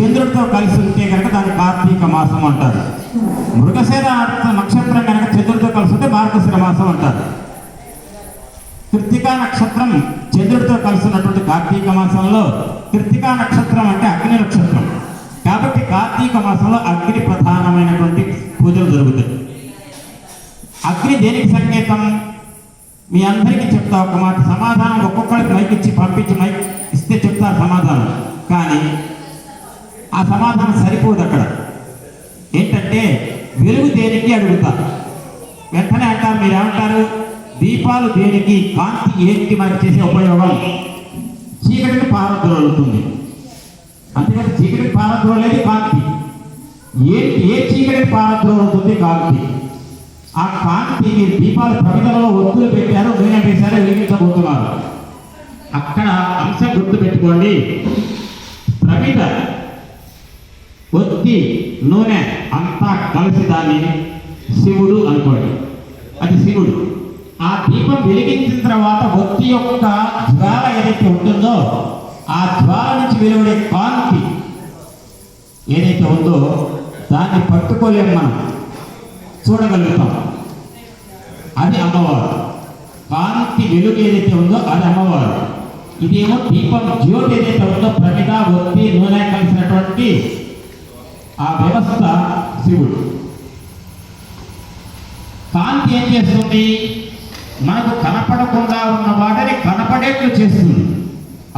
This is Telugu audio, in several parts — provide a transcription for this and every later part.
చంద్రుడితో కలిసి ఉంటే కనుక దాన్ని కార్తీక మాసం అంటారు. మృగశిర నక్షత్రం కనుక చంద్రుడితో కలిసి ఉంటే మార్గశిర మాసం అంటారు. కృత్తికా నక్షత్రం చంద్రుడితో కలిసి ఉన్నటువంటి కార్తీక మాసంలో, కృత్తికా నక్షత్రం అంటే అగ్ని నక్షత్రం కాబట్టి కార్తీక మాసంలో అగ్ని ప్రధానమైనటువంటి పూజలు జరుగుతాయి. అగ్ని దేనికి సంకేతం? మీ అందరికీ చెప్తా ఒక మాట, సమాధానం ఒక్కొక్కరికి మైక్ ఇచ్చి పంపించి మైక్ ఇస్తే చెప్తారు సమాధానం, కానీ ఆ సమాధానం సరిపోదు. అక్కడ ఏంటంటే వెలుగు దేనికి అడుగుతా, వెంటనే అంటారు, మీరు ఏమంటారు? దీపాలు దేనికి, కాంతి ఏంటి మనకి చేసే ఉపయోగం? చీకటిని పారద్రోలుతుంది. అంతేకాదు చీకటిని పారద్రోలేది కాంతి. ఏ చీకటిని పారద్రోలుతుంది? కాంతి. ఆ కాంతి మీరు దీపాలు ప్రమిదలలో ఒత్తులు పెట్టారు, నూనె వేశారు, వెలిగించబోతున్నారు. అక్కడ అంశం గుర్తు పెట్టుకోండి, ప్రమిద, ఒత్తి, నూనె అంతా కలిసి దాన్ని శివుడు అనుకోండి, అది శివుడు. ఆ దీపం వెలిగించిన తర్వాత ఒత్తి యొక్క జ్వాల ఏదైతే ఉంటుందో ఆ జ్వాల నుంచి వెలువడే కాంతి ఏదైతే ఉందో దాన్ని పట్టుకోలేము, మనం చూడగలుగుతాం. అది అమ్మవారు. కాంతి వెలుగు ఏదైతే ఉందో అది అమ్మవారు. ఇదేమో దీపం జ్యోతి ఏదైతే ఉందో ప్రమిద, ఒత్తి, నూనె కలిసినటువంటి ఆ వ్యవస్థ శివుడు. కాంతి ఏం చేస్తుంది? మనకు కనపడకుండా ఉన్న వాటిని కనపడేట్లు చేస్తుంది,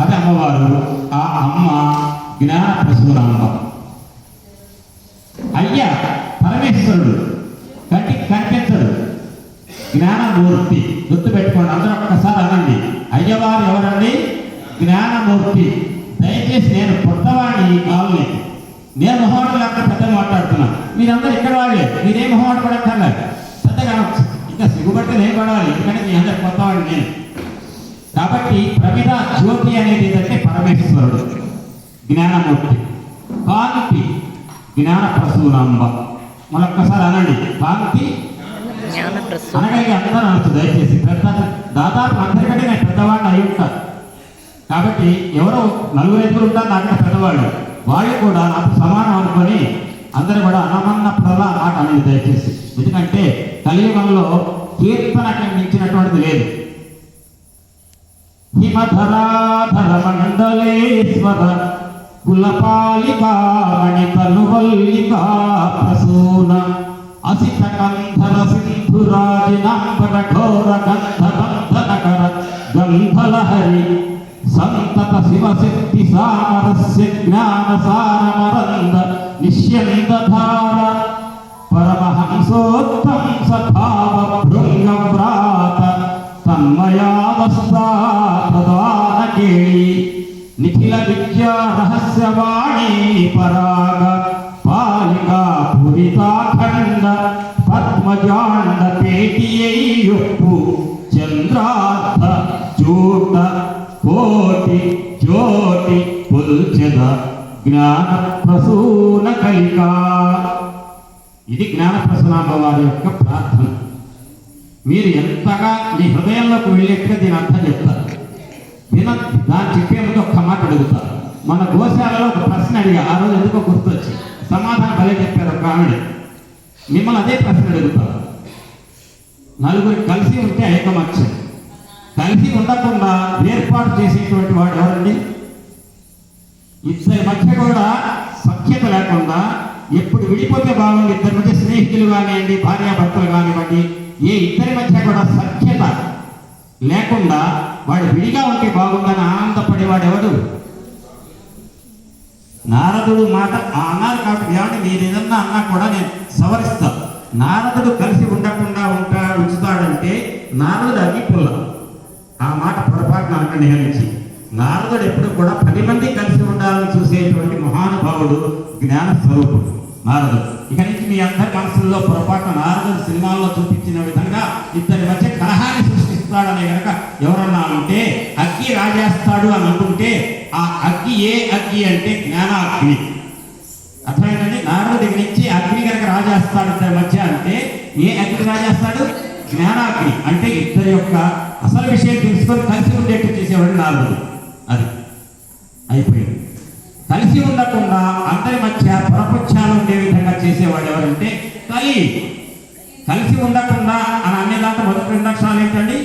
అది అమ్మవారు. ఆ అమ్మ జ్ఞాన ప్రసూనాంబ. అయ్య పరమేశ్వరుడు, కంటికి కనిపించడు, జ్ఞానమూర్తి. గుర్తు పెట్టుకోండి, అందరూ ఒక్కసారి అనండి, అయ్యవారు ఎవరండి? జ్ఞానమూర్తి. దయచేసి నేను కొత్తవాడిని కావాలి, నేను మొహమాటం లేకుండా పెద్ద మాట్లాడుతున్నా, మీరందరూ ఇక్కడ వాళ్ళే, మీరేం మొహమాట పడక్కర్లేదు, పెద్దగా ఇంకా సిగ్గుపడితే నేను పడాలి, ఎందుకంటే మీ అందరు కొత్తవాడిని నేను. కాబట్టి ప్రమిద జ్యోతి అనేది ఏంటంటే పరమేశ్వరుడు, జ్ఞానమూర్తి. కాంతి జ్ఞాన ప్రసూనాంబ. మరొక్కసారి అనండి, కాంతి అనగలిగి అందరూ అనొచ్చు దయచేసి. పెద్ద దాదాపు అందరికంటే నేను పెద్దవాడిని అయి ఉంటాను, కాబట్టి ఎవరో నలుగురు ఎదురు ఉంటారు నాకంటే పెద్దవాళ్ళు, వాళ్ళు కూడా నాకు సమానం అనుకొని అందరూ కూడా అనమన్నప్పుడల్లా మాట అనేది దయచేసి. ఎందుకంటే కలియుగంలో కీర్తనకి మించినటువంటిది లేదు. హిమధరాధర మండలేశ్వర కులపాలికా మణితనువల్లికా ప్రసూన అసిత కంధర సింధురాజినాంబర ఘోర గంధబంధనకర గంధలహరి సంతత శివశక్తి సామరస్య జ్ఞాన సారమరంద నిశ్యందధార పరమహంసోత్తం సభావ భృంగ వ్రాత తన్మయావస్థా ప్రదానకేళి నిఖిల విద్యా రహస్యవాణి పరాగ పాలికా పురితాఖండ పద్మజాండ పేటియొప్పు చంద్రార్థ చూట కోటి జ్యోతి పుల్చెద జ్ఞాన ప్రసూన కలికా. ఇది జ్ఞాన ప్రసూనాంబ వారి యొక్క ప్రార్థన. మీరు ఎంతగా మీ హృదయంలోకి వెళ్ళేట్టుగా దీని అర్థం చెప్తారు. దాన్ని చెప్పే ముందు ఒక్క మాట అడుగుతారు. మన గోశాలలో ఒక ప్రశ్న అడిగా, ఆ రోజు ఎందుకో గుర్తొచ్చి సమాధానం భలే చెప్పారు ఒక ఆవిడ. మిమ్మల్ని అదే ప్రశ్న అడుగుతారు. నలుగురు కలిసి ఉంటే ఐకమత్యం, కలిసి ఉండకుండా ఏర్పాటు చేసేటువంటి వాడు ఎవరండి? ఇద్దరి మధ్య కూడా సఖ్యత లేకుండా ఎప్పుడు విడిపోతే బాగుంది, ఇద్దరి మధ్య స్నేహితులు కానివ్వండి, భార్యాభర్తలు కానివ్వండి, ఏ ఇద్దరి మధ్య కూడా సఖ్యత లేకుండా వాడు విడిగా ఉంటే బాగుందని ఆనందపడేవాడు ఎవడు? నారదుడు మాట అన్నారు కాబట్టి ఏమంటే మీరు ఏదన్నా అన్నా కూడా నేను సవరిస్తా. నారదుడు కలిసి ఉండకుండా ఉంచుతాడంటే నారదుడు అగ్గిపుల్ల. ఆ మాట పొరపాటున అనకండి నుంచి. నారదుడు ఎప్పుడు కూడా 10 మంది కలిసి ఉండాలని చూసేటువంటి మహానుభావుడు, జ్ఞాన స్వరూపుడు నారదుడు. ఇక నుంచి మీ అందరి మనసుల్లో పొరపాటున నారదుడు సినిమాల్లో చూపించిన విధంగా ఇద్దరి మధ్య కలహాన్ని సృష్టిస్తాడనే కనుక ఎవరన్నా ఉంటే అగ్గి రాజేస్తాడు అని అనుకుంటే ఆ అగ్గి ఏ అగ్గి అంటే జ్ఞానాగ్ని. అర్థమైందండి? నారదుడి దగ్గర నుంచి అగ్ని కనుక రాజేస్తాడు ఇద్దరి మధ్య అంటే ఏ అగ్ని రాజేస్తాడు? జ్ఞానాగ్ని. అంటే ఇద్దరి యొక్క అసలు విషయం తెలుసుకొని కలిసి ఉండేట్టు చేసేవాడు నారదుడు. అది అయిపోయింది. కలిసి ఉండకుండా కలిసి ఉండకుండా అని అనే దాంట్లో మొదటి 2 అక్షరాలు ఏంటండి?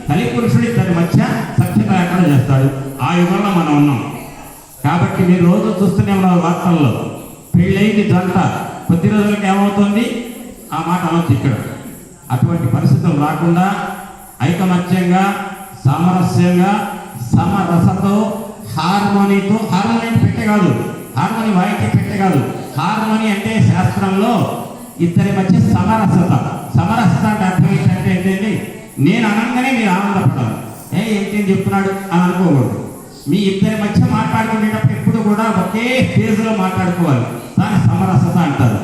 కలి పురుషుడు ఇద్దరి మధ్య సఖ్యత లేకుండా చేస్తాడు. ఆ యుగంలో మనం ఉన్నాం. కాబట్టి మీరు రోజు చూస్తూనే ఉన్నారు వార్తల్లో, పెళ్ళైంది జంట కొద్ది రోజులకి ఏమవుతుంది? ఆ మాట అనొచ్చు ఇక్కడ. అటువంటి పరిస్థితులు రాకుండా ఐకమత్యంగా, సామరస్యంగా, సమరసతో, హార్మోనీతో, హార్మోని పెట్టే కాదు, హార్మోని వాయిద్యం పెట్టే కాదు, హార్మోని అంటే శాస్త్రంలో ఇద్దరి మధ్య సమరసత. సమరసత అంటే అర్థం ఏంటంటే నేను అనగానే మీరు ఆనందపడాలి. ఏంటి చెప్తున్నాడు అని అనుకోకూడదు. మీ ఇద్దరి మధ్య మాట్లాడుకునేటప్పుడు ఎప్పుడు కూడా ఒకే ఫేజ్లో మాట్లాడుకోవాలి. దాన్ని సమరసత అంటారు.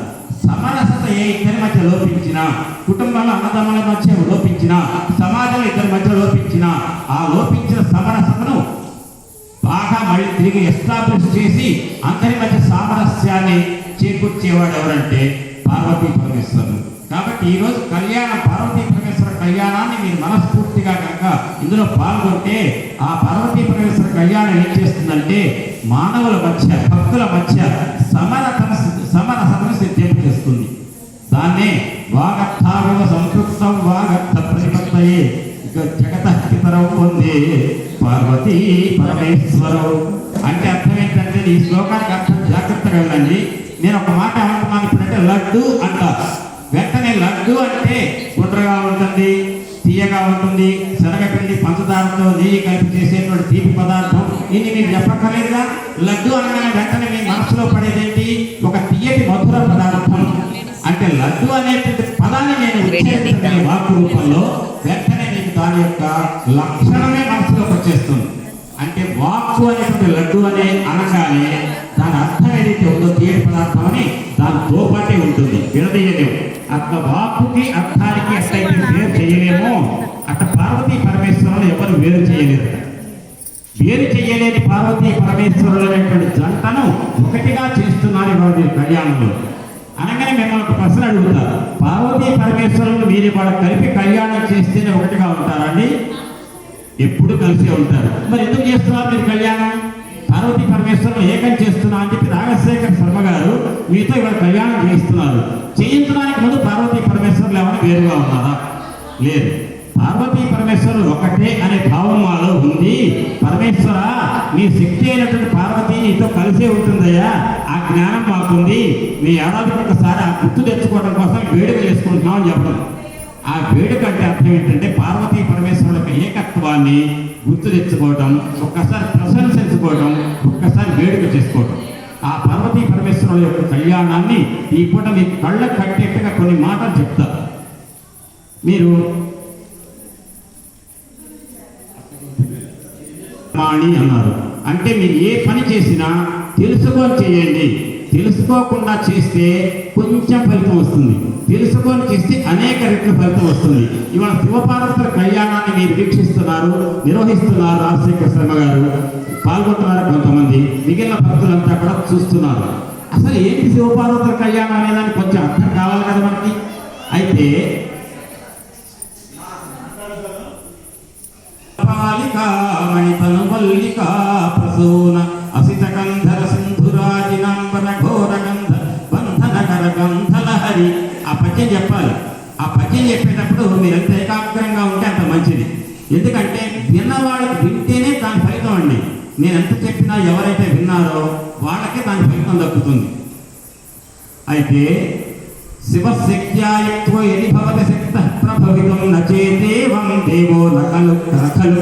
సమరసత ఏ ఇద్దరి మధ్య లోపించినా, కుటుంబంలో అన్నదమ్ముల మధ్య లోపించినా, సమాజంలో ఇద్దరి మధ్య లోపించినా, ఆ లోపించిన సమరసతను బాగా మళ్ళీ తిరిగి ఎస్టాబ్లిష్ చేసి అందరి మధ్య సామరస్యాన్ని చేకూర్చేవాడు ఎవరంటే పార్వతీ పరమేశ్వరుడు. కాబట్టి ఈరోజు పార్వతీ పరమేశ్వర కళ్యాణాన్ని మీరు మనస్ఫూర్తిగా కనుక ఇందులో పాల్గొంటే ఆ పార్వతీ పరమేశ్వర కళ్యాణం ఏం చేస్తుందంటే మానవుల మధ్య, భక్తుల మధ్య సమరసతను సిద్ధింపజేస్తుంది. దాన్నే వాగర్థావివ సంతృప్తం వాగర్థ ప్రతిపత్తయే జగత పితరవు పొందే పార్వతీ పరమేశ్వరవు అంటే అర్థం ఏంటంటే, ఈ శ్లోకానికి అర్థం జాగ్రత్తగా వెళ్ళండి. నేను ఒక మాట ఏమంటున్నాను ఇప్పుడంటే లడ్డు అంటారు. వెంటనే లడ్డు అంటే గుండ్రగా ఉంటుంది, తీయగా ఉంటుంది, శనగపిండి పంచదారతో నెయ్యి కలిపి చేసేటువంటి తీపి పదార్థం. ఇది మీరు చెప్పక్కర్లేదుగా. లడ్డు అనగానే వెంటనే మీ మనసులో పడేదేంటి? ఒక తీయటి మధుర పదార్థం. అంటే లడ్డు అనేటువంటి పదాన్ని నేను ఉచ్చరించిన వాక్కు రూపంలో వెంటనే మీకు దాని యొక్క లక్షణమే మనసులోకి వచ్చేస్తుంది. అంటే వాక్కు అనేటువంటి లడ్డు అనే అనగానే దాని అర్థం ఏదైతే ఉందో తీయటి పదార్థం అని దానితో పాటే ఉంటుంది, విడదీయలేము. అట్లా వాక్కుకి అర్థానికి ఎట్లయితే వేరు చేయలేమో అట్లా పార్వతీ పరమేశ్వరులు ఎవరు వేరు చేయలేరు. వేరు చేయలేని పార్వతీ పరమేశ్వరులు అనేటువంటి జంటను ఒకటిగా చేస్తున్నారు ఇవాళ కళ్యాణంలో. అనగానే మిమ్మల్ని ఒక ప్రశ్న అడుగుతారు, పార్వతీ పరమేశ్వరులు మీరు వాళ్ళ కలిపి కళ్యాణం చేస్తేనే ఒకటిగా ఉంటారండి? ఎప్పుడు కలిసి ఉంటారు. మరి ఎందుకు చేస్తున్నారు మీరు కళ్యాణం? పార్వతీ పరమేశ్వరులు ఏకం చేస్తున్నా అని చెప్పి రాజశేఖర శర్మ గారు మీతో ఇవాళ కళ్యాణం చేయిస్తున్నారు. చేయించడానికి ముందు పార్వతీ పరమేశ్వరులు ఏమైనా వేరుగా ఉన్నారా? లేదు. పార్వతీ పరమేశ్వరులు ఒకటే అనే భావం మాలో ఉంది. పరమేశ్వర నీ శక్తి అయినటువంటి పార్వతీ నీతో కలిసే ఉంటుందయ్యా, ఆ జ్ఞానం మాకుంది. మీ ఏడాదికి ఒకసారి ఆ గుర్తు తెచ్చుకోవడం కోసం వేడుక చేసుకుంటున్నాం అని చెప్పడం. ఆ వేడుక అంటే అర్థం ఏంటంటే పార్వతీ పరమేశ్వరుల యొక్క ఏకత్వాన్ని గుర్తు తెచ్చుకోవడం, ఒక్కసారి ప్రశంసించుకోవడం, ఒక్కసారి వేడుక చేసుకోవడం. ఆ పార్వతీ పరమేశ్వరుల యొక్క కళ్యాణాన్ని ఈ పూట మీకు కళ్ళ కట్టేట్టుగా కొన్ని మాటలు చెప్తారు. మీరు మాణి అన్నారు అంటే మీరు ఏ పని చేసినా తెలుసుకొని చేయండి. తెలుసుకోకుండా చేస్తే కొంచెం ఫలితం వస్తుంది, తెలుసుకొని చేస్తే అనేక రెట్ల ఫలితం వస్తుంది. ఇవాళ శివపార్వతుల కళ్యాణాన్ని మీరు వీక్షిస్తున్నారు, నిర్వహిస్తున్నారు. రాజశేఖర శర్మ గారు పాల్గొంటున్నారు, కొంతమంది మిగిలిన భక్తులంతా కూడా చూస్తున్నారు. అసలు ఏంటి శివపార్వతుల కళ్యాణం అనేదానికి కొంచెం అర్థం కావాలి కదా మనకి. అయితే మణితను మల్లికా ప్రసూన అసిత గంధర సింధురాజినాంబర ఘోర గంధ బంధనకర గంధలహరి. ఆ పద్యం చెప్పాలి. ఆ పద్యం చెప్పేటప్పుడు మీరు ఎంత ఏకాగ్రంగా ఉంటే అంత మంచిది. ఎందుకంటే విన్నవాళ్ళకి వింటేనే దాని ఫలితం అండి. నేను ఎంత చెప్పినా ఎవరైతే విన్నారో వాళ్ళకే దాని ఫలితం దక్కుతుంది. అయితే శివశక్త్యాయుక్తో యది భవతి శక్తః ప్రభవితుం నచేదేవం దేవో నఖలు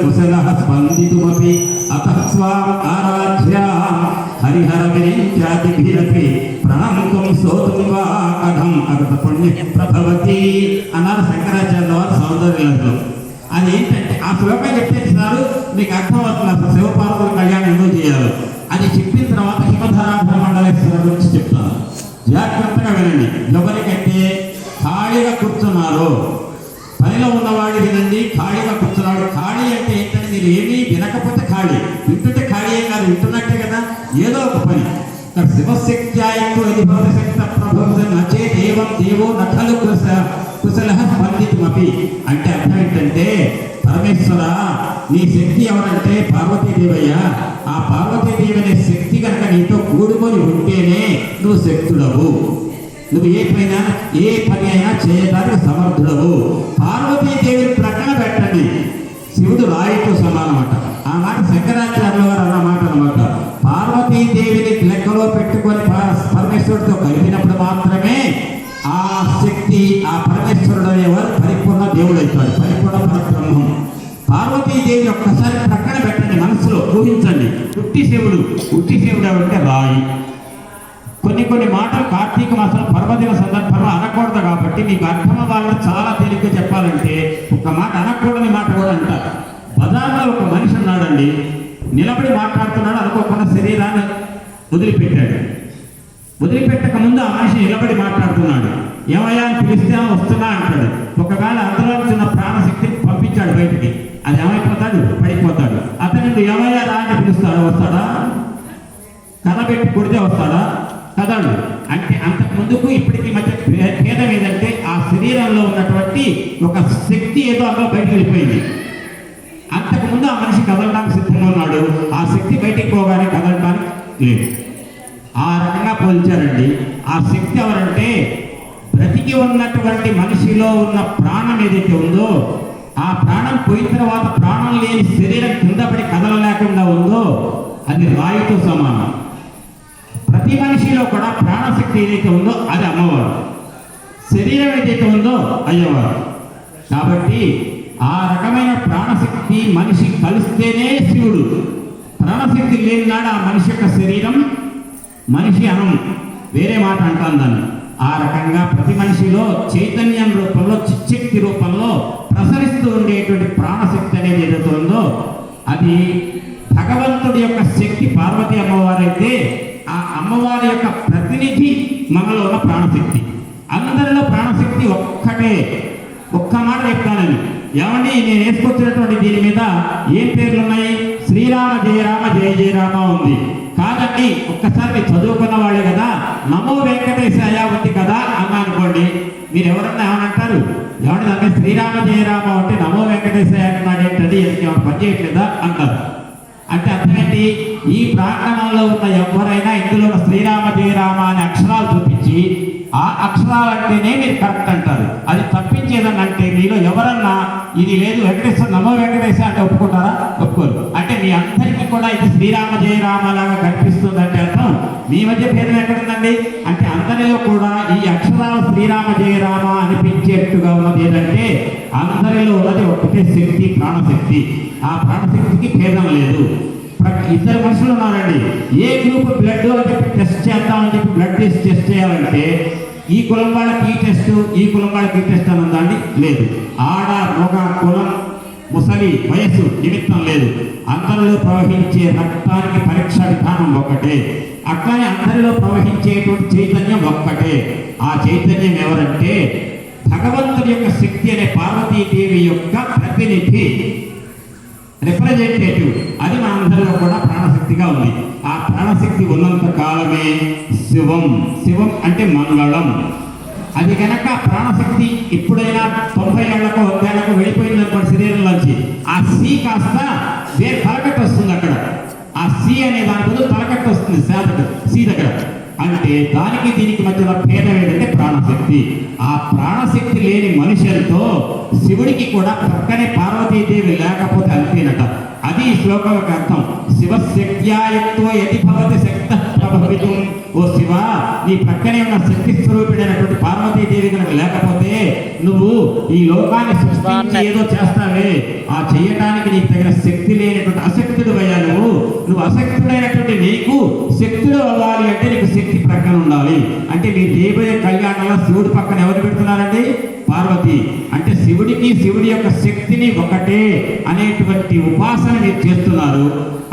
కుశలః స్పందితుమపి అతః స్వాం ఆరాధ్యాం హరిహర విరించాదిభిరపి ప్రణంతుం స్తోతుం వా కథం అగత పుణ్య ప్రభవతి అన్నారు శంకరాచార్య వారు సౌందర్యలహరిలో. అది ఏంటంటే ఆ శ్లోకం చెప్పేసినారు, మీకు అర్థమవుతుంది అసలు శివపార్వతుల కళ్యాణం ఎందుకు చేయాలి. అది చెప్పిన తర్వాత హిమధరాభర మండలేశ్వర గురించి చెప్తాను. జాగ్రత్తగా వినండి. ఎవరికైతే ఖాళీగా కూర్చున్నారో, పనిలో ఉన్నవాడు వినండి. ఖాళీగా కూర్చున్నాడు. ఖాళీ అంటే ఏంటంటే మీరు ఏమీ వినకపోతే ఖాళీ, వింటుంటే ఖాళీ ఏం కాదు, వింటున్నట్టే కదా, ఏదో ఒక పని. శివశక్త్యాయుక్తో యది భవతి శక్తః ప్రభవితుం నచేదేవం దేవో నఖలు కుశలః స్పందితుమపి అంటే అర్థం ఏంటంటే పరమేశ్వర నీ శక్తి ఎవరంటే పార్వతీదేవయ్య. ఆ పార్వతీదేవి అనే శక్తి కనుక నీతో కూడుకొని ఉంటేనే నువ్వు శక్తుడవు. నువ్వు ఏ పని అయినా చేయడానికి సమర్థుడవు. పార్వతీదేవిని ప్రక్కన పెట్టండి, శివుడు రాయితో సమానమాట. ఆ మాట శంకరాచార్యుల వారు అన్నమాట అనమాట. పార్వతీదేవిని లెక్కలో పెట్టుకొని పరమేశ్వరుడితో కలిపినప్పుడు మాత్రమే ఆ శక్తి, ఆ పరమేశ్వరుడు అనేవారు పరిపూర్ణ దేవుడు అవుతాడు, పరిపూర్ణ పరబ్రహ్మం. పార్వతీదేవిని ఒక్కసారి ప్రక్కన పెట్టండి, మనసులో ఊహించండి. ఉట్టి శివుడు అంటే రాయి. కొన్ని మాటలు కార్తీక మాసం పర్వదిన సందర్భంలో అనకూడదు కాబట్టి మీకు అర్థం అవ్వాలని చాలా తేలిగ్గా చెప్పాలంటే ఒక మాట, అనకూడని మాట కూడా అంటారు. బజార్లో ఒక మనిషి ఉన్నాడండి, నిలబడి మాట్లాడుతున్నాడు, అనుకోకుండా శరీరాన్ని వదిలిపెట్టక ముందు ఆ మనిషి నిలబడి మాట్లాడుతున్నాడు. ఏమయ్యా అని పిలిస్తే వస్తున్నా అంటాడు. ఒకవేళ అందులో ఉన్న ప్రాణశక్తిని పంపించాడు బయటికి, అది ఏమైపోతాడు, పడిపోతాడు. అతను ఏమయ్యా రా అని పిలుస్తాడు, వస్తాడా? కనబెట్టి కొడితే వస్తాడా? కదడు. అంటే అంతకు ముందుకు ఇప్పటికీ మధ్య భేదం ఏదంటే ఆ శరీరంలో ఉన్నటువంటి ఒక శక్తి ఏదో అందులో బయటకు వెళ్ళిపోయింది. అంతకుముందు ఆ మనిషి కదలడానికి సిద్ధంగా ఉన్నాడు, ఆ శక్తి బయటికి పోగానే కదలడానికి లేదు. ఆ రకంగా పోల్చారండి. ఆ శక్తి ఎవరంటే బ్రతికి ఉన్నటువంటి మనిషిలో ఉన్న ప్రాణం ఏదైతే ఉందో, ఆ ప్రాణం పోయిన తర్వాత ప్రాణం లేని శరీరం కింద పడి కదలలేకుండా ఉందో అది రాయితో సమానం. ప్రతి మనిషిలో కూడా ప్రాణశక్తి ఏదైతే ఉందో అది అమ్మవారు, శరీరం ఏదైతే ఉందో అయ్యవారు. కాబట్టి ఆ రకమైన ప్రాణశక్తి మనిషి కలిస్తేనే శివుడు. ప్రాణశక్తి లేని నాడు ఆ మనిషి యొక్క శరీరం మనిషి అనం, వేరే మాట అంటాను దాన్ని. ఆ రకంగా ప్రతి మనిషిలో చైతన్యం రూపంలో, చిచ్చక్తి రూపంలో ప్రసరిస్తూ ఉండేటువంటి ప్రాణశక్తి అనేది ఏదైతే ఉందో అది భగవంతుడి యొక్క శక్తి. పార్వతీ అమ్మవారు అయితే ఆ అమ్మవారి యొక్క ప్రతినిధి మనలో ఉన్న ప్రాణశక్తి. అందరిలో ప్రాణశక్తి ఒక్కటే. ఒక్క మాట చెప్తానని, ఏమండి నేను వేసుకొచ్చినటువంటి దీని మీద ఏం పేర్లు ఉన్నాయి? శ్రీరామ జయ రామ జయ జయ రామ ఉంది. కాదండి, ఒక్కసారి మీరు చదువుకున్న వాళ్ళే కదా, నమో వెంకటేశాయ ఉంది కదా అన్నా అనుకోండి, మీరు ఎవరన్నా ఏమనంటారు? ఏమంటే దాన్ని శ్రీరామ జయ రామ అంటే నమో వెంకటేశాయ అంటున్నాడు ఏంటండి, ఏమైనా పని చేయట్లేదా అంటారు. అంటే అర్థమేంటి? ఈ ప్రాంగణంలో ఉన్న ఎవరైనా ఇందులో శ్రీరామ జయ రామ అనే అక్షరాలు చూపించి ఆ అక్షరాలు అంటేనే మీరు కరెక్ట్ అంటారు. అది తప్పించేదని అంటే మీలో ఎవరన్నా ఇది లేదు వెంకటేశ్వర నమో వెంకటేశ్వర అంటే ఒప్పుకుంటారా? ఒప్పుకోరు. అంటే మీ అందరికీ కూడా ఇది శ్రీరామ జయ రామ లాగా కనిపిస్తుంది అంటే అర్థం మీ మధ్య భేదం ఎక్కడుందండి? అంటే అందరిలో కూడా ఈ అక్షరాలు శ్రీరామ జయ రామ అనిపించేట్టుగా ఉన్నది ఏదంటే అందరిలో ఉన్నది ఒకటే శక్తి, ప్రాణశక్తి. ఆ ప్రాణశక్తికి భేదం లేదు. ఇద్దరు మనుషులు ఉన్నారండి, ఏ గ్రూప్ బ్లడ్ అని చెప్పి టెస్ట్ చేద్దామని చెప్పి బ్లడ్ టెస్ట్ చేయాలంటే ఈ కులం వాళ్ళకి ఈ టెస్ట్, ఈ కులం వాళ్ళకి ఈ టెస్ట్ అని ఉందా అండి? లేదు. ఆడ మగ కులం ముసలి వయస్సు నిమిత్తం లేదు. అందరిలో ప్రవహించే రక్తానికి పరీక్ష విధానం ఒక్కటే. అట్లానే అందరిలో ప్రవహించేటువంటి చైతన్యం ఒక్కటే. ఆ చైతన్యం ఎవరంటే భగవంతుడి యొక్క శక్తి అనే పార్వతీదేవి యొక్క ప్రతినిధి, రిప్రజెంటేటివ్. అది మన అందరిలో కూడా ప్రాణశక్తిగా ఉంది. ఆ ప్రాణశక్తి ఉన్నంత కాలమే శివం. శివం అంటే మంగళం. అది కనుక ప్రాణశక్తి ఎప్పుడైనా 90 ఏళ్లకు 100 ఏళ్లకు వెళ్ళిపోయింది అనుకోండి శరీరంలోంచి, ఆ సి కాస్త వేరే తలకట్టు వస్తుంది అక్కడ. ఆ సి అనే దాని బదులు తలకట్టు వస్తుంది సి దగ్గర. అంటే దానికి దీనికి మధ్యలో భేదం ఏంటంటే ప్రాణశక్తి. ఆ ప్రాణశక్తి లేని మనుషులతో శివుడికి కూడా పక్కనే పార్వతీదేవి లేకపోతే అంతేనట. అది ఈ శ్లోకం యొక్క అర్థం. శివశక్త్యాయుక్తో యది భవతి శక్త ప్రభవితం. ఓ శివ, నీ పక్కనే ఉన్న శక్తి స్వరూపిడైనటువంటి పార్వతీదేవి కనుక లేకపోతే నువ్వు ఈ లోకాన్ని సృష్టించి ఏదో చేస్తావే, ఆ చేయటానికి నీకు తగిన శక్తి లేనటువంటి అశక్తుడు అయ్యా. నువ్వు అశక్తుడైనటువంటి నీకు శక్తుడు అవ్వాలి అంటే నీకు శక్తి ప్రక్కన ఉండాలి. అంటే నీ దేవయ కళ్యాణంలో శివుడి పక్కన ఎవరు పెడుతున్నారండి? పార్వతి. అంటే శివుడికి శివుడి యొక్క శక్తిని ఒకటే అనేటువంటి ఉపాసన మీరు చేస్తున్నారు,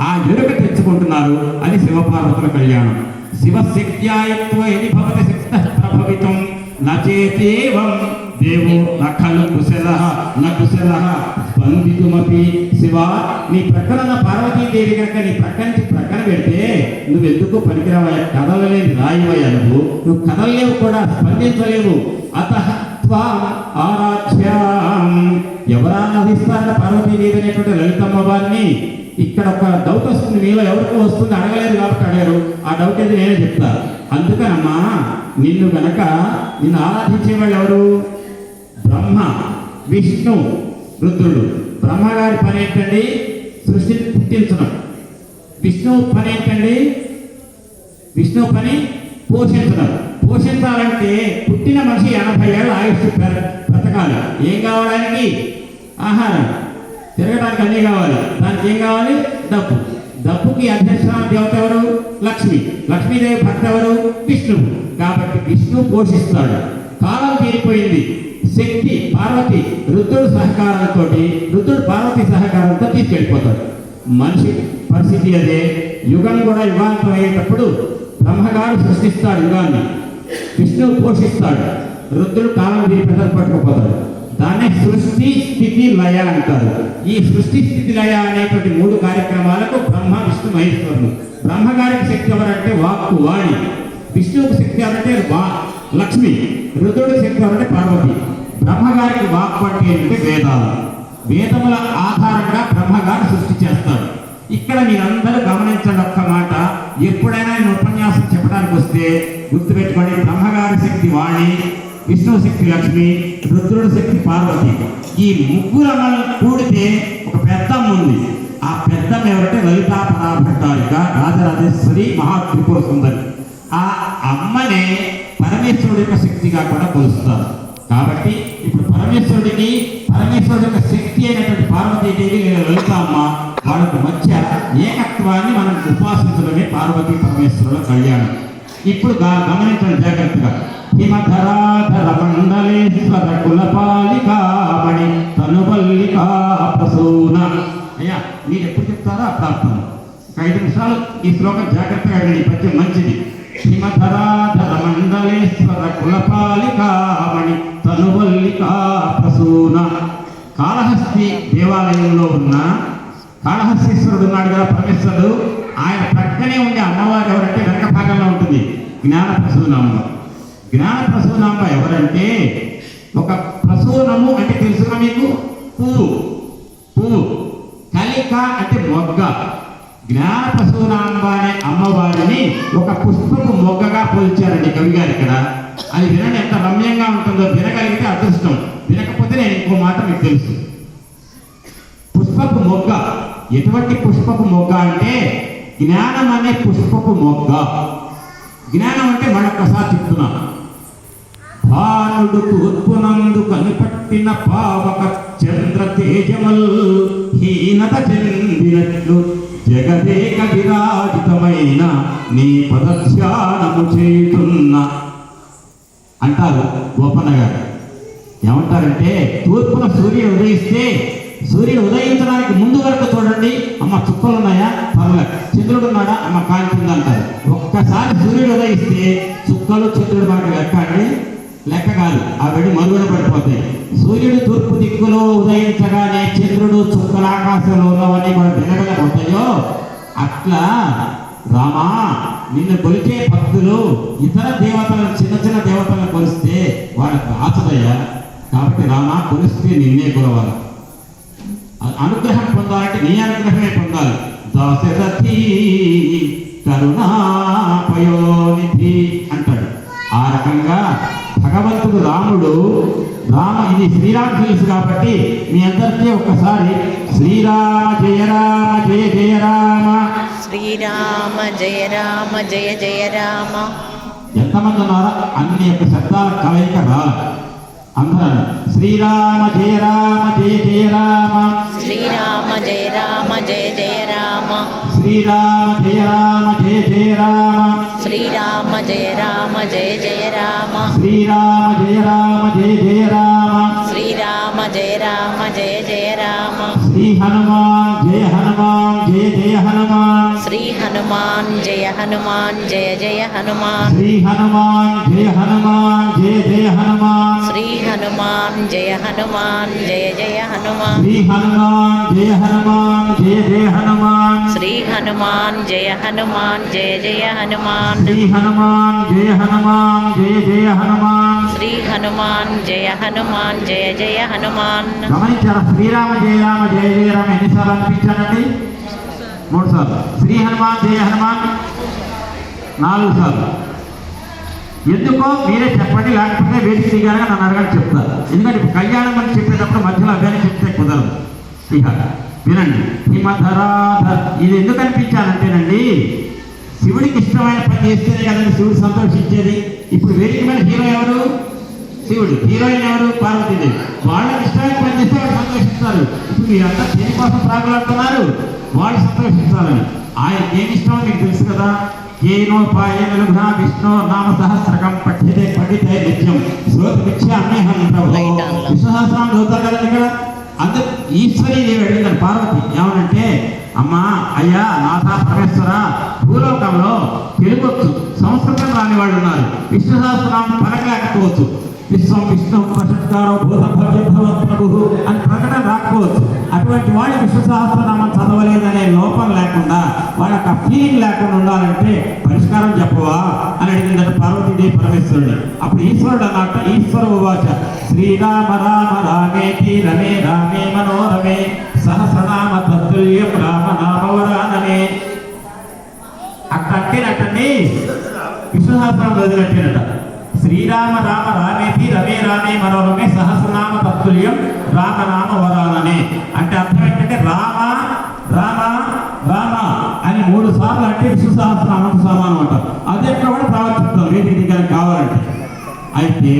ఆ ఎరుక తెచ్చుకుంటున్నారు. అది శివపార్వతుల కళ్యాణం. శివశక్త్యాయత్వ ఎది భవతి శక్త ప్రభవితం నచేతేవం దేవో నఖలు కుశలః నకుశలః స్పందితుమపి. శివ, నీ ప్రక్కన పార్వతీదేవి కనుక నీ ప్రక్కన పెడితే నువ్వెందుకు పనికిరావా? కదలలేని రాయివయ్యా నువ్వు కదలలేవు కూడా, స్పందించలేవు. అతః త్వాం ఆరాధ్యాం. ఎవరాన్నదిస్తారన్న పార్వతీదేవి అనేటువంటి లలితమ్మ వారిని ఇక్కడ ఒక డౌట్ వస్తుంది, మీలో ఎవరికో వస్తుంది, అడగలేదు కాబట్టి అడిగారు. ఆ డౌట్ ఏది నేనే చెప్తా. అందుకనమ్మా నిన్ను ఆరాధించే వాళ్ళు ఎవరు? బ్రహ్మ, విష్ణు, రుద్రుడు. బ్రహ్మగారి పని ఏంటండి? సృష్టిని పుట్టించడం. విష్ణువు పని ఏంటండి? విష్ణువు పని పోషించడం. పోషించాలంటే పుట్టిన మనిషి 80 ఏళ్ళ ఆయుష్ బ్రతకాలి. ఏం కావడానికి? ఆహారం, తిరగడానికి అన్నీ కావాలి. దానికి ఏం కావాలి? డబ్బు. డబ్బుకి అధ్యక్ష దేవత ఎవరు? లక్ష్మి. లక్ష్మీదేవి భర్త ఎవరు? విష్ణువు. కాబట్టి విష్ణువు పోషిస్తాడు. కాలం తీరిపోయింది. శక్తి పార్వతి రుద్రుడు పార్వతి సహకారంతో తీసుకెళ్ళిపోతాడు. మనిషి పరిస్థితి అదే. యుగం కూడా యుగాంతం అయ్యేటప్పుడు బ్రహ్మగారు సృష్టిస్తాడు యుగాన్ని, విష్ణువు పోషిస్తాడు, రుద్రుడు కాలం తీరి పెద్దలు పట్టుకుపోతాడు. దాన్ని సృష్టి స్థితి లయ అంటారు. ఈ సృష్టి స్థితి లయ అనేటువంటి 3 కార్యక్రమాలకు బ్రహ్మ విష్ణు మహేశ్వరులు. బ్రహ్మగారికి శక్తి ఎవరంటే వాక్కు వాణి, విష్ణువుకు శక్తి ఎవరంటే లక్ష్మి, రుద్రుడికి శక్తి ఎవరంటే పార్వతి. బ్రహ్మగారికి వాక్కు అంటే ఏంటంటే వేదాలు. వేదముల ఆధారంగా బ్రహ్మగారు సృష్టి చేస్తాడు. ఇక్కడ మీరందరూ గమనించండి ఒక్క మాట. ఎప్పుడైనా నేను ఉపన్యాసం చెప్పడానికి వస్తే గుర్తుపెట్టుకోండి, బ్రహ్మగారి శక్తి వాణి, విష్ణువు శక్తి లక్ష్మి, రుద్రుడి శక్తి పార్వతి. ఈ ముగ్గురు కూడితే ఒక పెద్దమ్మ ఉంది. ఆ పెద్దమ్మ ఎవరంటే లలితా పరాభట్టారిక రాజరాజేశ్వరి మహాత్రిపుర సుందరి. ఆ అమ్మనే పరమేశ్వరుడి యొక్క శక్తిగా కూడా కొలుస్తారు. కాబట్టి ఇప్పుడు పరమేశ్వరుడి యొక్క శక్తి అయినటువంటి పార్వతీదేవి లలితామ్మ వాళ్ళకు మధ్య ఏకత్వాన్ని మనం ఉపాసించడమే పార్వతీ పరమేశ్వరుల కళ్యాణం. ఇప్పుడు గమనించండి జాగ్రత్తగా. హిమధరాధర మండలేశ్వర కులపాలికామణి తనువల్లికా ప్రసూన. అయ్యా మీరు ఎప్పుడు చెప్తారో ఆ ప్రార్థన. ఒక 5 నిమిషాలు ఈ శ్లోకం జాగ్రత్తగా వినండి, పద్యం మంచిది. హిమధరాధర మండలేశ్వర కులపాలికామణి తనువల్లికా ప్రసూన. కాళహస్తి దేవాలయంలో ఉన్న కాళహస్తీశ్వరుడు ఉన్నాడు కదా పరమేశ్వరుడు, ఆయన ప్రక్కనే ఉండే అమ్మవారు ఎవరంటే వెనక భాగంలో ఉంటుంది జ్ఞాన ప్రసూనాంబ. జ్ఞాన ప్రసూనాంబ ఎవరంటే ఒక ప్రసూనము అంటే తెలుసుగా మీకు? పువ్వు. కలిక అంటే మొగ్గ. జ్ఞాన ప్రసూనాంబ అనే అమ్మవారిని ఒక పుష్పపు మొగ్గగా పోల్చారండి కవి గారు ఇక్కడ. అది వినండి ఎంత రమ్యంగా ఉంటుందో. వినగలిగితే అదృష్టం, వినకపోతే నేను ఇంకో మాట మీకు తెలుసు. పుష్పపు మొగ్గ. ఎటువంటి పుష్పపు మొగ్గ అంటే జ్ఞానం అనే పుష్పపు మొగ్గ. జ్ఞానం అంటే మరొకసారి చెప్తున్నా. భానుడు తూర్పునందు కనిపట్టిన పావక చంద్ర తేజమల్ హీనత చెందినట్లు జగదేక విరాజితమైన నీ పదధ్యానము చేతున్న అంటారు గోపన్న గారు. ఏమంటారంటే తూర్పున సూర్యుడు ఉదయిస్తే సూర్యుడు ఉదయించడానికి ముందు వరకు చూడండి, అమ్మ చుక్కలు ఉన్నాయా? పర్లేదు. చంద్రుడు ఉన్నాడా? అమ్మ కాంతి అంటారు. ఒక్కసారి సూర్యుడు ఉదయిస్తే చుక్కలు చంద్రుడు మనకు లెక్క కాదు, ఆ వెడి మరుగున పడిపోతాయి. సూర్యుడు తూర్పు దిక్కులో ఉదయించగానే చంద్రుడు చుక్కల ఆకాశంలో ఉన్నవన్నీ కూడా వినగలపోతాయో అట్లా రామా నిన్ను కొలిచే భక్తులు ఇతర దేవతలను చిన్న దేవతలను కొలిస్తే వాళ్ళకి ఆచదయ్యా. కాబట్టి రామా కొలిస్తే నిన్నే కొలవాలి. అనుగ్రహం పొందాలంటే నీ అనుగ్రహమే పొందాలి. దాశరథి కరుణాపయోనిధి అంటాడు. ఆ రకంగా భగవంతుడు ఇది శ్రీరామ తెలుసు కాబట్టి మీ అందరికీ ఒక్కసారి శ్రీరామ జయ రామ జయ జయ రామ, శ్రీరామ జయ రామ జయ జయ రామ. ఎంతమంది ఉన్నారో అన్ని యొక్క శబ్దాల కలయిక రాలి. అందరూ శ్రీరామ జయ రామ జయ జయ రామ, శ్రీరామ జయ రామ జయ జయ రామ, శ్రీరామ జయ రామ జయ జయ రామ, శ్రీరామ జయ రామ జయ జయ రామ, శ్రీరామ జయ రామ జయ జయ రామ, శ్రీరామ జయ రామ జయ జయ రామ. శ్రీ హనుమాన్ జయ హనుమాన్ జయ జయ హనుమాన్, శ్రీ హనుమాన్ జయ హనుమాన్ జయ జయ హనుమాన్, శ్రీ హనుమాన్ జయ హనుమాన్ జయ జయ హనుమాన్, శ్రీ హనుమాన్ జయ హనుమాన్ జయ జయ హనుమాన్, శ్రీ హనుమాన్ జయ హనుమాన్ జయ జయ హనుమాన్, శ్రీ హనుమాన్ జయ హనుమాన్ జయ జయ హనుమాన్, శ్రీ హనుమాన్ జయ హనుమాన్ జయ జయ హనుమాన్, శ్రీ హనుమాన్ జయ హనుమాన్ జయ జయ హనుమాన్. గమనించారా? శ్రీరామ జయ రామ జయ జయ రామ ఎన్నిసార్లు అనిపించానండి? 3 సార్లు, శ్రీ హనుమాన్ జయ హనుమాన్ 4 సార్లు. ఎందుకో మీరే చెప్పండి, లేకపోతే వేదిక దిగారుగా నన్ను అడగని చెప్తారు. ఎందుకంటే ఇప్పుడు కళ్యాణం అని చెప్పేటప్పుడు మధ్యలో అభ్యాన్ని చెప్తే కుదరదు. ఇక వినండి, హిమధరాధర. ఇది ఎందుకు అనిపించాలంటేనండి, శివుడికి ఇష్టమైన పని చేస్తేనే కదండి శివుడు సంతోషించేది. ఇప్పుడు వేదిక మీద హీరో ఎవరు? శివుడు. హీరోయిన్ ఎవరు? పార్వతీదేవి. వాళ్ళకి ఇష్టమైన పని చేస్తే వాళ్ళు సంతోషిస్తారు. ఇప్పుడు మీరంతా దేనికోసం ప్రాగులాడుతున్నారు? వాళ్ళు సంతోషించాలని. ఆయనకి ఏమి ఇష్టమో మీకు తెలుసు కదా. ఏనోపాయేన లఘునా విష్ణు నామ సహస్రకం పఠ్యతే పండితే నిత్యం శ్రోతమిచ్చామ్యహం ప్రభో. విష్ణు సహస్రనామం చదువుతారు కదండి ఇక్కడ. అందరు ఈశ్వరీదేవి అడిగిందని పార్వతి ఏమనంటే, అమ్మా అయ్యా నాథ పరమేశ్వర, భూలోకంలో తెలుగొచ్చు, సంస్కృతం రాని వాళ్ళు ఉన్నారు, విష్ణు సహస్రనామం పలకలేకపోవచ్చు, విశ్వం విష్ణు ప్రశంకారో భూతభవ్యభవత్ప్రభు అని ప్రకటన రాకపోవచ్చు. అటువంటి వాళ్ళు విష్ణు సహస్రనామం చదవలేదనే లోపం లేకుండా, వాళ్ళకి ఆ ఫీలింగ్ లేకుండా ఉండాలంటే పరిష్కారం చెప్పవా అని అడిగిందట పార్వతీదేవి పరమేశ్వరుడు. అప్పుడు ఈశ్వరుడు అన్నట్ట, ఈశ్వర ఉవాచ శ్రీరామ రామ రామేతి రమే రామే మనోరమే సహస్రనామ తత్తుల్యం రామ నామవరాననే. అట్టంటేనట్టండి విష్ణు సహస్రనామం చదివినట్టేనట. శ్రీరామ రామ రామేతి రమే రామే మనోరమే సహస్రనామ తత్తుల్యం రామనామ వరాలనే. అంటే అర్థం ఏంటంటే రామ రామ రామ అని 3 సార్లు అంటే విష్ణు సహస్రనామం సమానం అంటారు. అదే కూడా ప్రవర్తిస్తాం వేదిక దగ్గర కావాలంటే. అయితే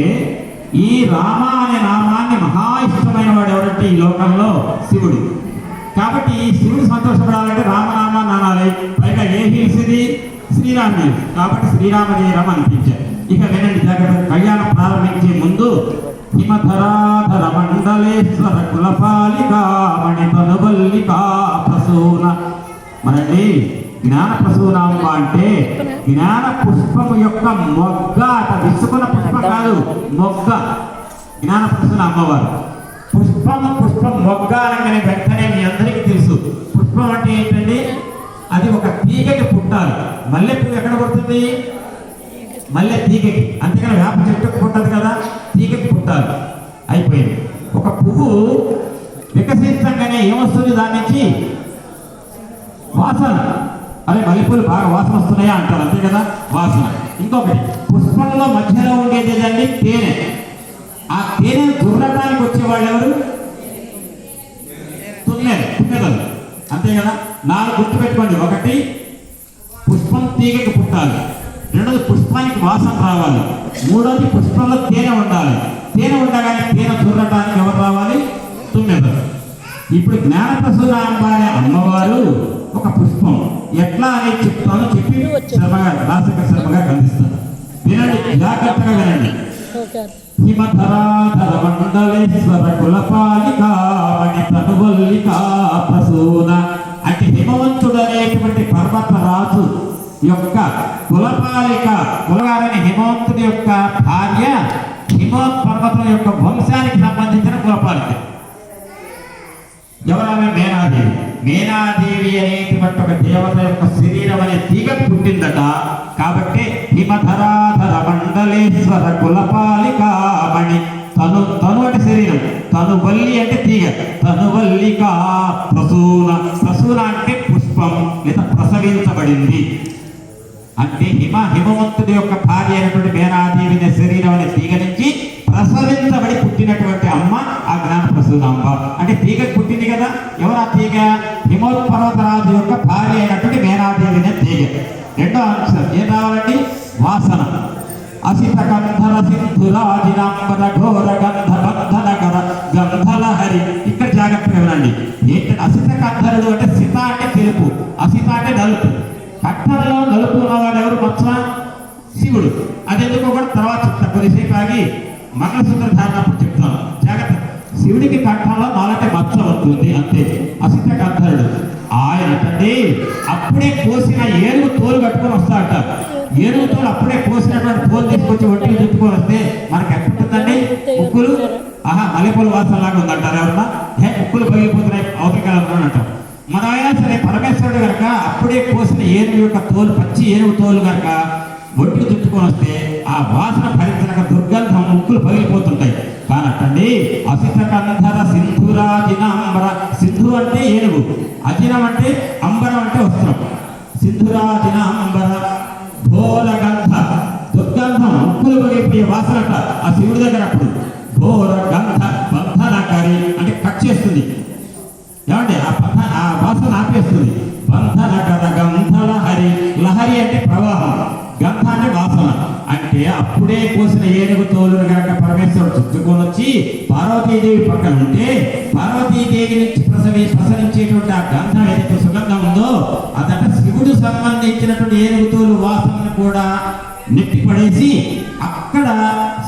ఈ రామ అనే నామాన్ని మహా ఇష్టమైన వాడు ఎవరంటే ఈ లోకంలో శివుడు. కాబట్టి ఈ శివుడు సంతోషపడాలంటే రామనామాన్ని అనాలి. పైగా ఏ హిల్స్ ఇది? శ్రీరామ్ హిల్స్. కాబట్టి శ్రీరామ జయరామ అనిపించారు. ఇక వినండి జాగ్రత్త. కళ్యాణం ప్రారంభించే ముందు హిమధరాధర మండలేశ్వర కులపాలికా మణితనువల్లికా ప్రసూన. మరండి జ్ఞాన ప్రసూనాంబ అంటే జ్ఞాన పుష్పము యొక్క మొగ్గ. అట విసుకున్న పుష్పం కాదు, మొగ్గ. జ్ఞాన ప్రసూన అమ్మవారు. పుష్పం మొగ్గ అనగానే వెంటనే మీ అందరికీ తెలుసు పుష్పం అంటే ఏంటండి? అది ఒక తీగకి పుట్టాలి. మల్లె పువ్వు ఎక్కడ పుడుతుంది? మల్లె తీగకి. అంతేకాని వేప చెట్టుకు పుట్టదు కదా, తీగకి పుట్టాలి. అయిపోయింది. ఒక పువ్వు వికసించగానే ఏమొస్తుంది? దాని నుంచి వాసన. అదే మల్లెపూలు బాగా వాసన వస్తున్నాయా అంటారు, అంతే కదా, వాసన. ఇంకొకటి పుష్పంలో మధ్యలో ఉండేది ఏదండి? తేనె. ఆ తేనె దుర్రటానికి వచ్చేవాళ్ళు ఎవరు? తుమ్మెదలు. అంతే కదా. 4 గుర్తుపెట్టుకోండి. ఒకటి పుష్పం తీగకి పుట్టాలి, రెండోది పుష్పానికి వాసన రావాలి, మూడోది పుష్పంలో తేనె ఉండాలి. తేనె ఉండగానే తేనె దుర్రటానికి ఎవరు రావాలి? తుమ్మెదలు. ఇప్పుడు జ్ఞాన ప్రసూనాంబ అనే అమ్మవారు ఒక పుష్పం. ఎట్లా అనేది చెప్తాను, చెప్పి శ్రమగా శర్మగా అందిస్తాను. వినండి, జాగ్రత్తగా వినండి. హిమధరాధర మండలేశ్వర కులపాలికా మణితనువల్లికా ప్రసూన. అంటే హిమవంతుడు అనేటువంటి పర్వతరాజు యొక్క కులపాలిక, కులగారని హిమవంతుడి యొక్క భార్య, హిమవత్ పర్వతం యొక్క వంశానికి సంబంధించిన కులపాలిక. ఎవరామె? మేనాదేవి. మేనాదేవి అనేటువంటి ఒక దేవత యొక్క శరీరం అనే తీగ పుట్టిందట. కాబట్టి హిమధరాధర మండలేశ్వర కులపాలికా మణి. తను అంటే శరీరం, తనువల్లి అంటే తీగ, తనువల్లికా ప్రసూన. ప్రసూన అంటే పుష్పం లేదా ప్రసవించబడింది. అంటే హిమవంతుడి యొక్క భార్య అయినటువంటి మేనాదేవి శరీరం అనే తీగ నుంచి ప్రసవించబడి పుట్టినటువంటి అమ్మ ఆ జ్ఞాన ప్రసూనాంబ. అంటే తీగకు పుట్టింది కదా. ఎవరు ఆ తీగ? హిమోత్పర్వతరాజు యొక్క భార్య అయినటువంటి మేనాదేవి అనే తీగ. రెండో అంశం ఏం రావాలండి? వాసన. అసిత గంధర సింధురాజినాంబర ఘోర గంధ బంధన గర గంధల హరి. ఇక్కడ జాగ్రత్తగా వినండి. ఏంటంటే అసిత గంధరుడు అంటే సిత అంటే తెలుపు, అసిత అంటే నలుపు. కట్టంలో నలుపు ఉన్నవాడు ఎవరు? మచ్చ. శివుడు. అదెందుకో కూడా తర్వాత చెప్తాను, కొద్దిసేపు ఆగి మంగళసూత్ర ధారణప్పుడు చెప్తాను. జాగ్రత్త. శివుడికి కంఠంలో నాలంటే మచ్చ వస్తుంది, అంతే. అసిత గంధరుడు ఆయన అంటే అప్పుడే కోసిన ఏనుగు తోలు కట్టుకొని వస్తాడట. ఏనుగు తోలు అప్పుడే కోసినటువంటి తోలు తీసుకొచ్చి ఒంటికి చుట్టుకొని వస్తే మనకి ఎక్కడుంటుందండి? ముక్కులు మల్లెపూల వాసన లాగా ఉందంటారు ఎవరన్నా? ముక్కులు పగిలిపోతున్నాయి అవతలకాలంలో అంటారు. మనమైనా సరే పరమేశ్వరుడు కనుక అప్పుడే కోసిన ఏనుగు యొక్క తోలు, పచ్చి ఏనుగు తోలు కనుక ఒంటికి చుట్టుకొని వస్తే ఆ వాసన భరించక దుర్గంధం ముక్కులు పగిలిపోతుంటాయి. కానట్టండి అసిత కంధర సింధురాజినాంబర. సింధు అంటే ఏనుగు, అజినం అంటే అంబరం అంటే వస్త్రం. సింధురాజిన అంబర ఘోర గంధ, దుర్గంధం ముక్కులు పడిపోయే వాసనట ఆ శివుడి దగ్గర. అప్పుడు ఘోర గంధ బంధనకరి అంటే కట్ చేస్తుంది, ఏమంటే ఆ వాసన ఆపేస్తుంది. బంధనకర గంధ లహరి, లహరి అంటే ప్రవాహం, గంధ అంటే వాసన. అంటే అప్పుడే కోసిన ఏనుగు తోలును కనుక పరమేశ్వరుడు చుట్టుకొని వచ్చి పార్వతీదేవి పక్కన ఉంటే, పార్వతీదేవి నుంచి ప్రసరించేటువంటి ఆ గంధం ఏదైతే సుగంధం ఉందో అదట శివుడు సంబంధించినటువంటి ఏనుగు తోలు వాసనను కూడా నెట్టి పడేసి అక్కడ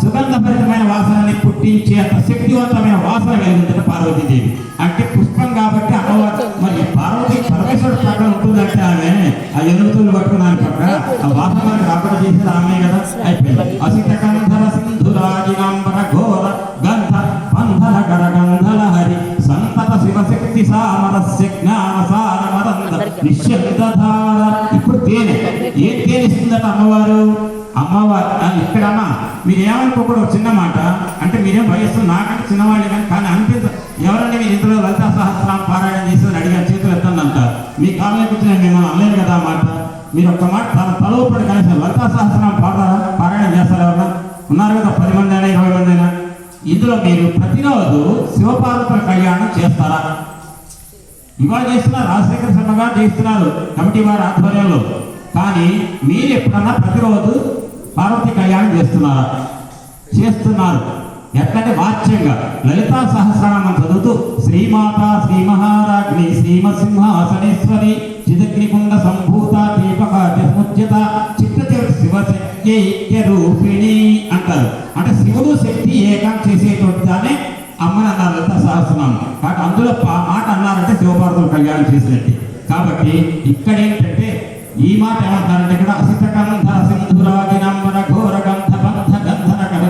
సుగంధభరితమైన వాసనని పుట్టించే అంత శక్తివంతమైన వాసన కలిగిందట పార్వతీదేవి. అంటే పుష్పం కాబట్టి అమ్మవారు. మరి పార్వతీ పరమేశ్వరుడు పక్కన ఉంటుందంటే ఆమె ఆ ఎనుగుతులు పట్టుకున్నాను పక్క ఆ వాసన రాకుండా చేసేది ఆమె కదా. అయిపోయింది. అసిత గంధర సింధురాజినాంబర ఘోర గంధ బంధన కర గంధల హరి సంతత శివశక్తి సామరస్య జ్ఞాన సారమరంద నిశ్శబ్దధార. ఇప్పుడు తేనె, ఏ తేనె ఇస్తుందట అమ్మవారు? అమ్మవారు ఇక్కడ అమ్మ మీరు ఏమనుకోకూడదు, ఒక చిన్న మాట. అంటే మీరేం వయస్సు నాకంటే చిన్నవాళ్ళు కానీ అనిపించ ఎవరంటే మీరు ఇందులో లలితా సహస్రనామ పారాయణ చేసి అడిగారు చేతులు ఎత్తందంట. మీ కాలంలో కూర్చుని మిమ్మల్ని అనలేదు కదా మాట. మీరు ఒక్క మాట తలవుపడి కనీసం లలితా సహస్రనామం పారాయణ చేస్తారు ఎవరన్నా? ఉన్నారు కదా, 10 మంది అయినా 20 మంది అయినా. ఇందులో మీరు ప్రతిరోజు శివపార్వతుల కళ్యాణం చేస్తారా? ఇవాళ చేస్తున్నారు, రాజశేఖర శర్మ గారు చేస్తున్నారు కమిటీ వారి ఆధ్వర్యంలో. కానీ మీరు ఎప్పుడన్నా ప్రతిరోజు పార్వతీ కళ్యాణం చేస్తున్నారా? చేస్తున్నారు. ఎట్లంటే వాచ్యంగా లలితా సహస్రనామం చదువుతూ శ్రీమాత శ్రీ మహారాజ్ని శ్రీమసింహాసనేశ్వరి చిదగ్నికుండ సంభూత దీపక విస్ముజ్యత చిత్త శివశక్తి రూపిణి అంటారు. అంటే శివుడు శక్తి ఏకం చేసేటువంటి దాన్ని అమ్మని అన్నారు లలితా సహస్రనామం. కాబట్టి అందులో మాట అన్నారంటే శివపార్వతుల కళ్యాణం చేసినట్టు. కాబట్టి ఇక్కడ ఏంటంటే ఈ మాట ఏమంటారంటే ఇక్కడ అసిత గంధ సింధురాజినాంబర ఘోర గంధ బంధ గంధనకర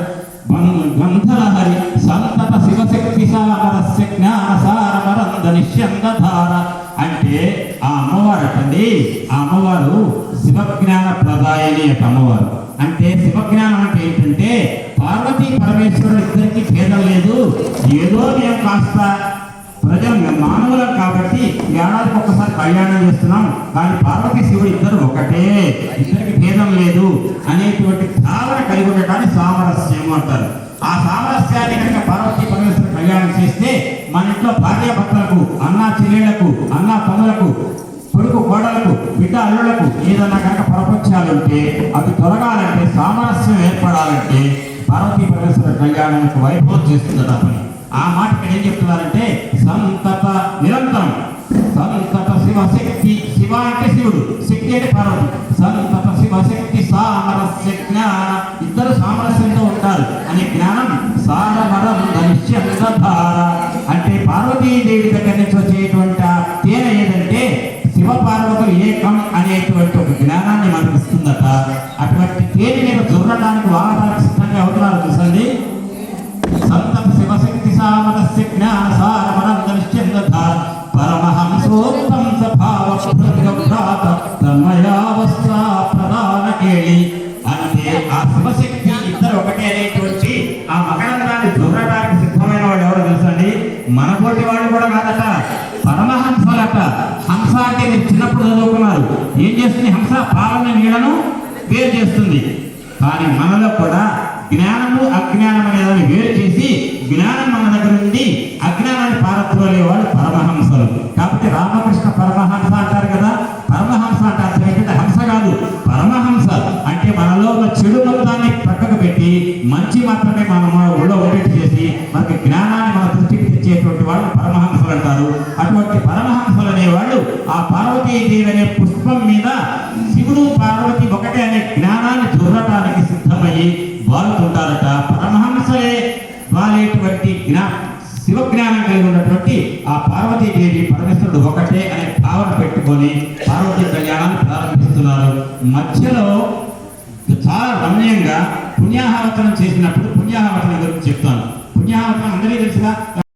గంధల హరి సంతత శివశక్తి సామరస్య జ్ఞాన సారమరంద నిశ్యందధార. అంటే ఆ అమ్మవారు అటండి, ఆ అమ్మవారు శివజ్ఞాన ప్రదాయని యొక్క అమ్మవారు. అంటే శివజ్ఞానం అంటే ఏంటంటే పార్వతీ పరమేశ్వరుడు ఇద్దరికి భేదం లేదు. ఏదో మేము కాస్త ప్రజలు మానవులం కాబట్టి ఏడాదికి ఒక్కసారి కళ్యాణం చేస్తున్నాం, కానీ పార్వతీ శివుడు ఇద్దరు ఒకటే, ఇద్దరికి భేదం లేదు అనేటువంటి భావన కలిగి ఉండటాన్ని సామరస్యం అంటారు. ఆ సామరస్యాన్ని కనుక పార్వతీ పరమేశ్వరుడు కళ్యాణం చేస్తే మన ఇంట్లో భార్యాభర్తలకు, అన్నా చెల్లెళ్లకు, అన్నా తమ్ములకు, కొడుకు కోడలకు, బిడ్డ అల్లులకు ఏదన్నా కనుక ప్రపంచాలుంటే అవి తొలగాలంటే, సామరస్యం ఏర్పడాలంటే పార్వతీ పరమేశ్వరుడు కళ్యాణానికి వైభవం చేస్తుందట పని. ఆ మాట ఇక్కడ ఏం చెప్తున్నారంటే సంతత నిరంతరం సంతత శివశక్తి, శివ అంటే శివుడు, శక్తి అంటే పార్వతి. సంతత శివశక్తి సామరస్య జ్ఞాన, ఇద్దరు సామరస్యంతో ఉంటారు అనే జ్ఞానం సారమరం నిశ్యందధార. అంటే పార్వతీదేవి దగ్గర నుంచి వచ్చేటువంటి ఆ తేనె ఏదంటే శివ పార్వతులు ఏకం అనేటువంటి ఒక జ్ఞానాన్ని మనకు ఇస్తుందట. అటువంటి తేనె మీద చూడటానికి వాడటానికి సిద్ధంగా అవుతున్నారు చూసండి. సంతత శివశక్తి సామరస్య జ్ఞాన సారమరంద నిశ్యందధార పరమహంసోత్తం సభావ భృగవ్రాత తన్మయావస్థ ప్రధాన కేళి. అంటే ఆ శివశక్తి ఇద్దరు ఒకటే అనేటువంటి ఆ మకరందాన్ని చూడటానికి సిద్ధమైన వాడు ఎవరో తెలుసండి? మన పోటీ వాళ్ళు కూడా కాదట, పరమహంసలట. హంస అంటే మీరు చిన్నప్పుడు చదువుకున్నారు. ఏం చేస్తుంది హంస? పాలన నీడను వేరు చేస్తుంది. కానీ మనలో కూడా జ్ఞానము అజ్ఞానం అనేదాన్ని వేరు చేసి జ్ఞానం మన దగ్గర ఉండి అజ్ఞానాన్ని పారద్రోలే వాళ్ళు పరమహంసలు. కాబట్టి రామకృష్ణ పరమహంస అంటారు కదా. పరమహంస అంటే అర్థం ఏంటంటే హంస కాదు, పరమహంస. అంటే మనలో ఉన్న చెడు మొత్తాన్ని పక్కకు పెట్టి మంచి మాత్రమే మనం ఒళ్ళో ఉండేట్టు చేసి మనకి జ్ఞానాన్ని మన దృష్టికి తెచ్చేటువంటి వాళ్ళు పరమహంసలు అంటారు. అటువంటి పరమహంసలు అనేవాళ్ళు ఆ పార్వతీదేవి అనే పుష్పం మీద శివుడు పార్వతి ఒకటే అనే జ్ఞానాన్ని చూడటానికి సిద్ధమయ్యి వాడుతుంటారట. పరమహంసలే వాళ్ళేటువంటి శివ జ్ఞానం కలిగి ఉన్నటువంటి ఆ పార్వతీదేవి పరమేశ్వరుడు ఒకటే అనే భావన పెట్టుకొని పార్వతీ కళ్యాణాన్ని ప్రారంభిస్తున్నారు. మధ్యలో చాలా రమ్యంగా పుణ్యాహవచనం చేసినప్పుడు పుణ్యాహవచనం గురించి చెప్తాను. పుణ్యాహవచనం అందరికీ తెలుసుగా.